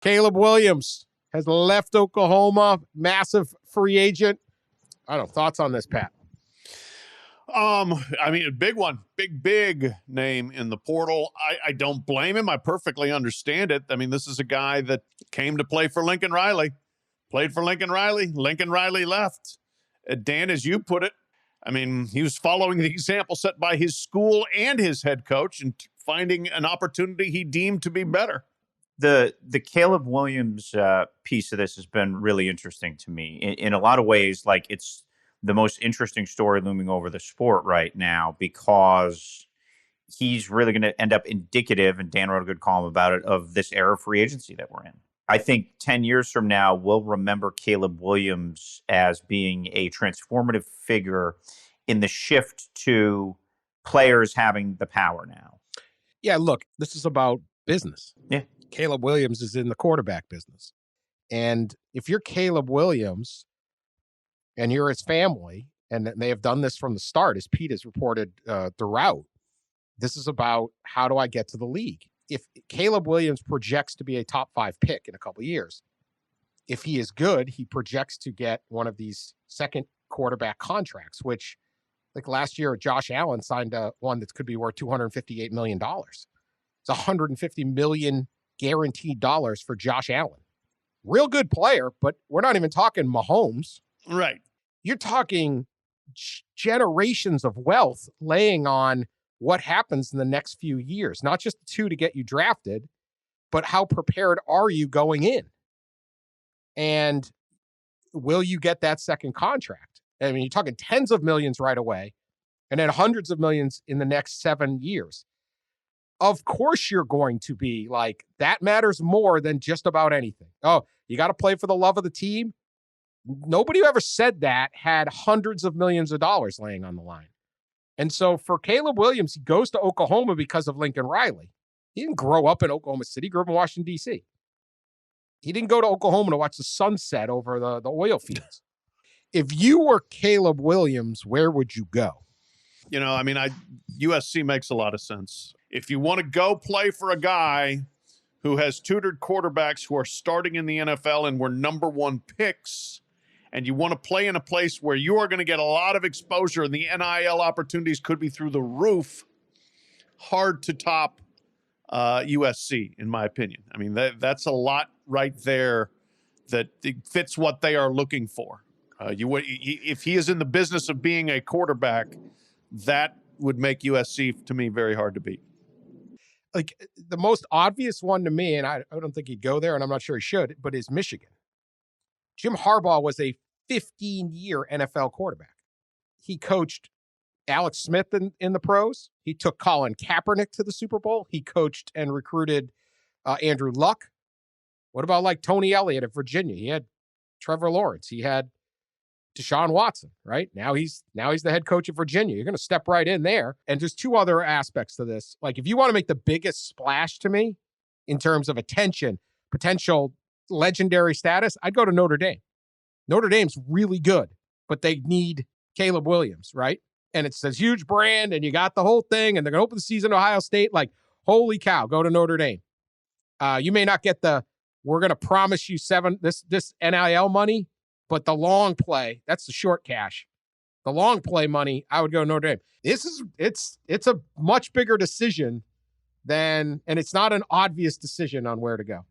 Caleb Williams has left Oklahoma, massive free agent. I don't know, thoughts on this, Pat? I mean, a big one, big name in the portal. I don't blame him. I perfectly understand it. I mean, this is a guy that came to play for Lincoln Riley, played for Lincoln Riley. Lincoln Riley left. Dan, as you put it, I mean, he was following the example set by his school and his head coach and finding an opportunity he deemed to be better. The Caleb Williams piece of this has been really interesting to me in a lot of ways. Like, it's the most interesting story looming over the sport right now because he's really going to end up indicative, and Dan wrote a good column about it, of this era of free agency that we're in. I think 10 years from now, we'll remember Caleb Williams as being a transformative figure in the shift to players having the power now. Yeah, look, this is about business. Yeah. Caleb Williams is in the quarterback business. And if you're Caleb Williams and you're his family, and they have done this from the start, as Pete has reported throughout, this is about, how do I get to the league? If Caleb Williams projects to be a top 5 pick in a couple of years, if he is good, he projects to get one of these second quarterback contracts, which, like last year, Josh Allen signed one that could be worth $258 million. It's $150 million guaranteed dollars for Josh Allen. Real good player, but we're not even talking Mahomes. Right. You're talking generations of wealth laying on what happens in the next few years, not just the 2 to get you drafted, but how prepared are you going in? And will you get that second contract? I mean, you're talking tens of millions right away, and then hundreds of millions in the next 7 years. Of course you're going to be like, that matters more than just about anything. Oh, you got to play for the love of the team. Nobody who ever said that had hundreds of millions of dollars laying on the line. And so for Caleb Williams, he goes to Oklahoma because of Lincoln Riley. He didn't grow up in Oklahoma City, he grew up in Washington, D.C. He didn't go to Oklahoma to watch the sunset over the oil fields. If you were Caleb Williams, where would you go? You know, I mean, USC makes a lot of sense. If you want to go play for a guy who has tutored quarterbacks who are starting in the NFL and were number 1 picks, and you want to play in a place where you are going to get a lot of exposure and the NIL opportunities could be through the roof, hard to top USC, in my opinion. I mean, that's a lot right there that fits what they are looking for. If he is in the business of being a quarterback, that would make USC, to me, very hard to beat. Like, the most obvious one to me, and I don't think he'd go there, and I'm not sure he should, but is Michigan. Jim Harbaugh was a 15-year NFL quarterback. He coached Alex Smith in the pros. He took Colin Kaepernick to the Super Bowl. He coached and recruited Andrew Luck. What about like Tony Elliott at Virginia? He had Trevor Lawrence. He had Deshaun Watson, right? Now he's the head coach of Virginia. You're going to step right in there. And there's 2 other aspects to this. Like, if you want to make the biggest splash to me in terms of attention, potential legendary status, I'd go to Notre Dame. Notre Dame's really good, but they need Caleb Williams, right? And it's this huge brand, and you got the whole thing, and they're going to open the season at Ohio State. Like, holy cow, go to Notre Dame. You may not get we're going to promise you this NIL money, but the long play, that's the short cash. The long play money, I would go Notre Dame. It's a much bigger decision and it's not an obvious decision on where to go.